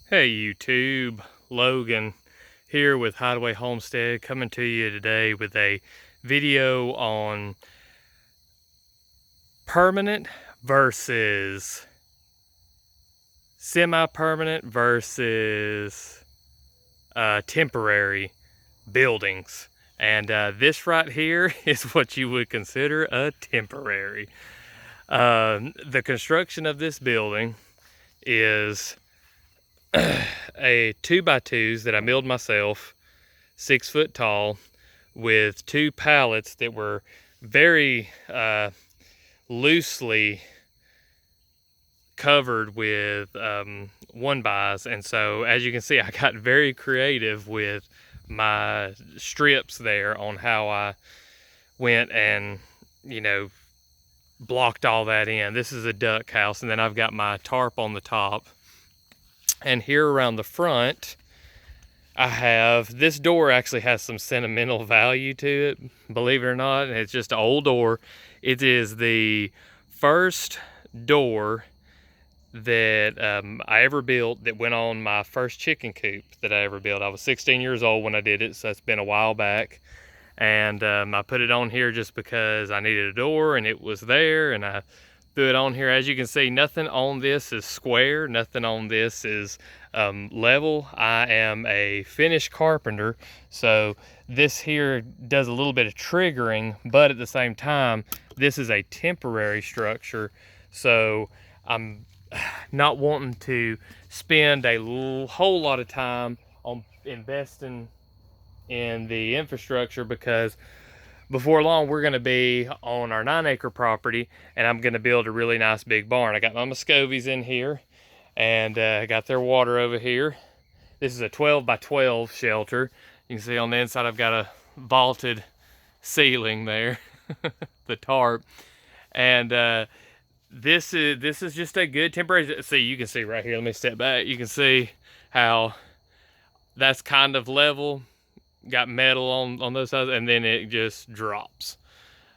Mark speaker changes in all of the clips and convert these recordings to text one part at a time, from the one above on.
Speaker 1: Hey YouTube, Logan here with Hideaway Homestead, coming to you today with a video on permanent versus semi-permanent versus temporary buildings. And this right here is what you would consider a temporary. The construction of this building is a 2x2s that I milled myself, 6 foot tall, with 2 pallets that were very loosely covered with 1x. And so as you can see, I got very creative with my strips there on how I went and, blocked all that in. This is a duck house, and then I've got my tarp on the top. And here around the front, I have, this door actually has some sentimental value to it, believe it or not. It's just an old door. It is the first door that I ever built that went on my first chicken coop that I ever built. I was 16 years old when I did it, so it's been a while back. And I put it on here just because I needed a door and it was there, and I threw it on here. As you can see, nothing on this is square, nothing on this is level. I am a finished carpenter, so this here does a little bit of triggering, but at the same time, this is a temporary structure, so I'm not wanting to spend a whole lot of time on investing in the infrastructure, because before long we're going to be on our 9-acre property, and I'm going to build a really nice big barn. I got my Muscovies in here, and I got their water over here. This is a 12 by 12 shelter. You can see on the inside I've got a vaulted ceiling there, the tarp. And this is just a good temporary. See, you can see right here. Let me step back. You can see how that's kind of level. Got metal on those sides, and then it just drops.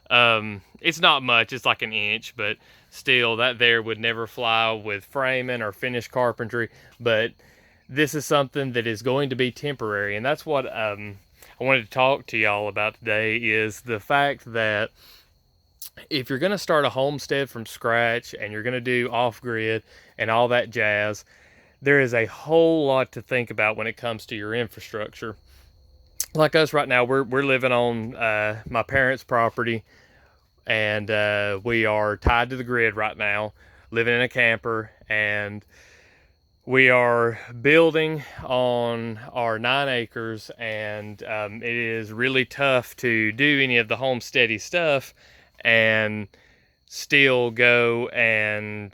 Speaker 1: It's not much, it's like an inch, but still, that there would never fly with framing or finished carpentry. But this is something that is going to be temporary, and that's what I wanted to talk to y'all about today, is the fact that if you're going to start a homestead from scratch and you're going to do off-grid and all that jazz, there is a whole lot to think about when it comes to your infrastructure. Like us right now, we're living on my parents' property, and we are tied to the grid right now, living in a camper, and we are building on our 9 acres, and it is really tough to do any of the homesteady stuff and still go and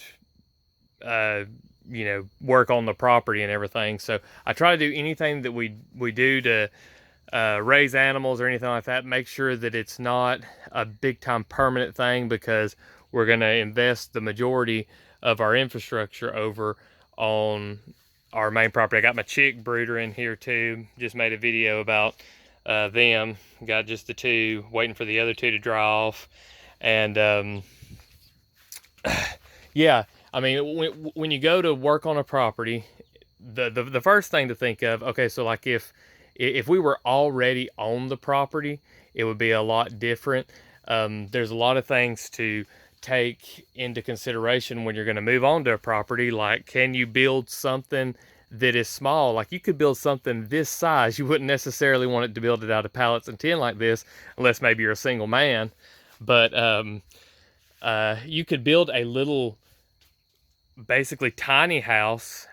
Speaker 1: work on the property and everything. So I try to do anything that we do to raise animals or anything like that, make sure that it's not a big time permanent thing, because we're going to invest the majority of our infrastructure over on our main property. I got my chick brooder in here too. Just made a video about them. Got just the 2, waiting for the other 2 to dry off. And yeah, I mean, when you go to work on a property, the first thing to think of, okay, so like if we were already on the property, it would be a lot different. There's a lot of things to take into consideration when you're going to move on to a property. Like, can you build something that is small? Like, you could build something this size. You wouldn't necessarily want it to build it out of pallets and tin like this, unless maybe you're a single man. But you could build a little, basically tiny house,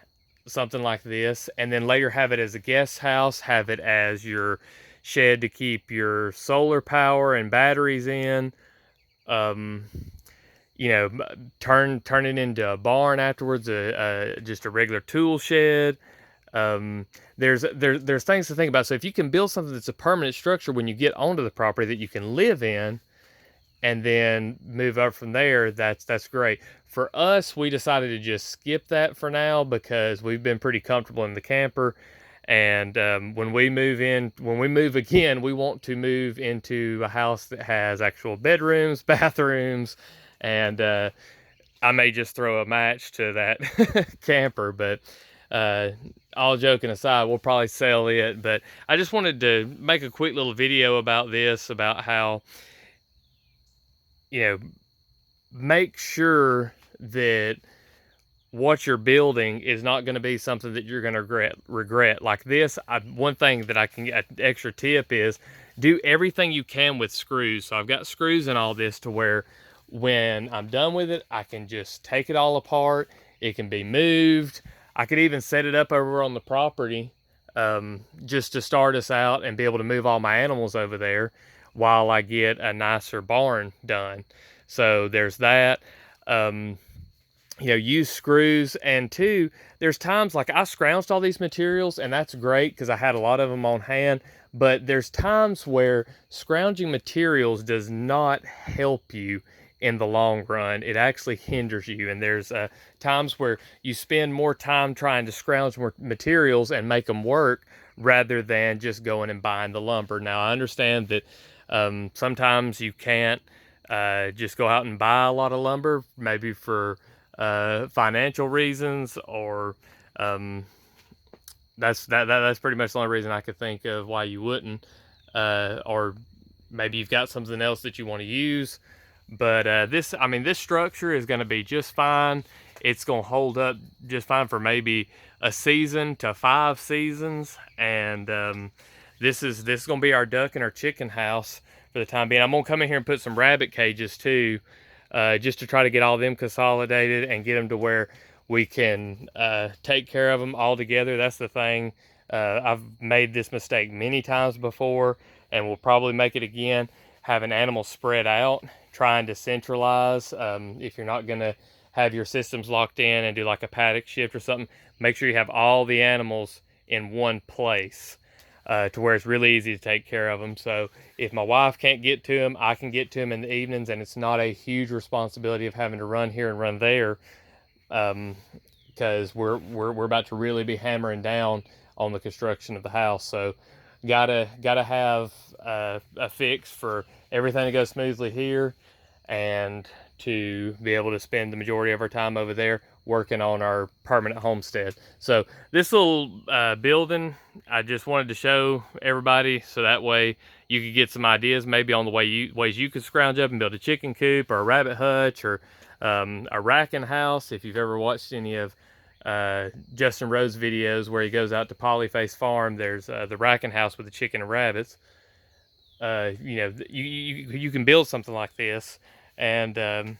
Speaker 1: something like this, and then later have it as a guest house, have it as your shed to keep your solar power and batteries in. Turn it into a barn afterwards, just a regular tool shed. There's things to think about. So if you can build something that's a permanent structure when you get onto the property that you can live in, and then move up from there, that's great. For us, we decided to just skip that for now, because we've been pretty comfortable in the camper. And when we move again, we want to move into a house that has actual bedrooms, bathrooms, and I may just throw a match to that camper. But all joking aside, we'll probably sell it. But I just wanted to make a quick little video about this, about how, make sure that what you're building is not going to be something that you're going to regret. Like this, one thing that I can get, an extra tip is, do everything you can with screws. So I've got screws in all this to where when I'm done with it, I can just take it all apart. It can be moved. I could even set it up over on the property, just to start us out and be able to move all my animals over there while I get a nicer barn done. So there's that. Use screws. And two, there's times like I scrounged all these materials, and that's great because I had a lot of them on hand. But there's times where scrounging materials does not help you in the long run. It actually hinders you. And there's times where you spend more time trying to scrounge more materials and make them work rather than just going and buying the lumber. Now, I understand that sometimes you can't just go out and buy a lot of lumber, maybe for financial reasons, or that's pretty much the only reason I could think of why you wouldn't, or maybe you've got something else that you want to use. But this structure is going to be just fine. It's going to hold up just fine for maybe a season to 5 seasons. And this is going to be our duck and our chicken house for the time being. I'm going to come in here and put some rabbit cages too, just to try to get all of them consolidated and get them to where we can take care of them all together. That's the thing. I've made this mistake many times before, and we'll probably make it again, having animals spread out, trying to centralize. If you're not going to have your systems locked in and do like a paddock shift or something, make sure you have all the animals in one place, to where it's really easy to take care of them. So if my wife can't get to them, I can get to them in the evenings, and it's not a huge responsibility of having to run here and run there, because we're about to really be hammering down on the construction of the house. So gotta have a fix for everything to go smoothly here, and to be able to spend the majority of our time over there working on our permanent homestead. So this little building, I just wanted to show everybody, so that way you could get some ideas maybe on the ways you could scrounge up and build a chicken coop or a rabbit hutch, or a racking house. If you've ever watched any of Justin Rose videos where he goes out to Polyface Farm, there's the racking house with the chicken and rabbits. You can build something like this, and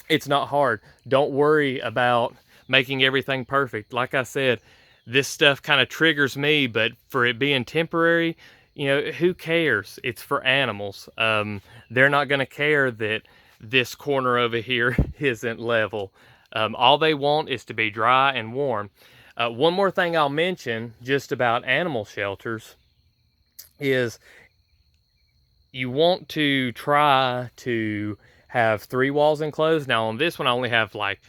Speaker 1: it's not hard. Don't worry about making everything perfect. Like I said, this stuff kind of triggers me, but for it being temporary, who cares? It's for animals. They're not going to care that this corner over here isn't level. All they want is to be dry and warm. One more thing I'll mention just about animal shelters is you want to try to have 3 walls enclosed. Now on this one I only have like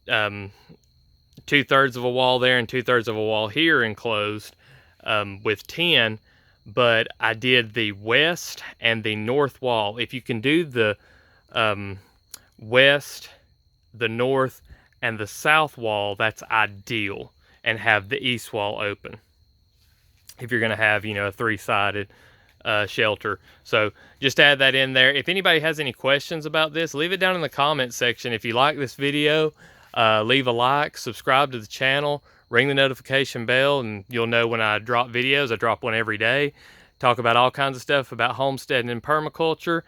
Speaker 1: 2/3 of a wall there and 2/3 of a wall here enclosed, with 10, but I did the west and the north wall. If you can do the west, the north, and the south wall, that's ideal, and have the east wall open if you're going to have a 3-sided shelter. So just add that in there. If anybody has any questions about this, leave it down in the comments section. If you like this video, leave a like, subscribe to the channel, ring the notification bell, and you'll know when I drop videos. I drop one every day. Talk about all kinds of stuff about homesteading and permaculture.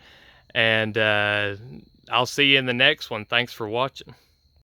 Speaker 1: And I'll see you in the next one. Thanks for watching.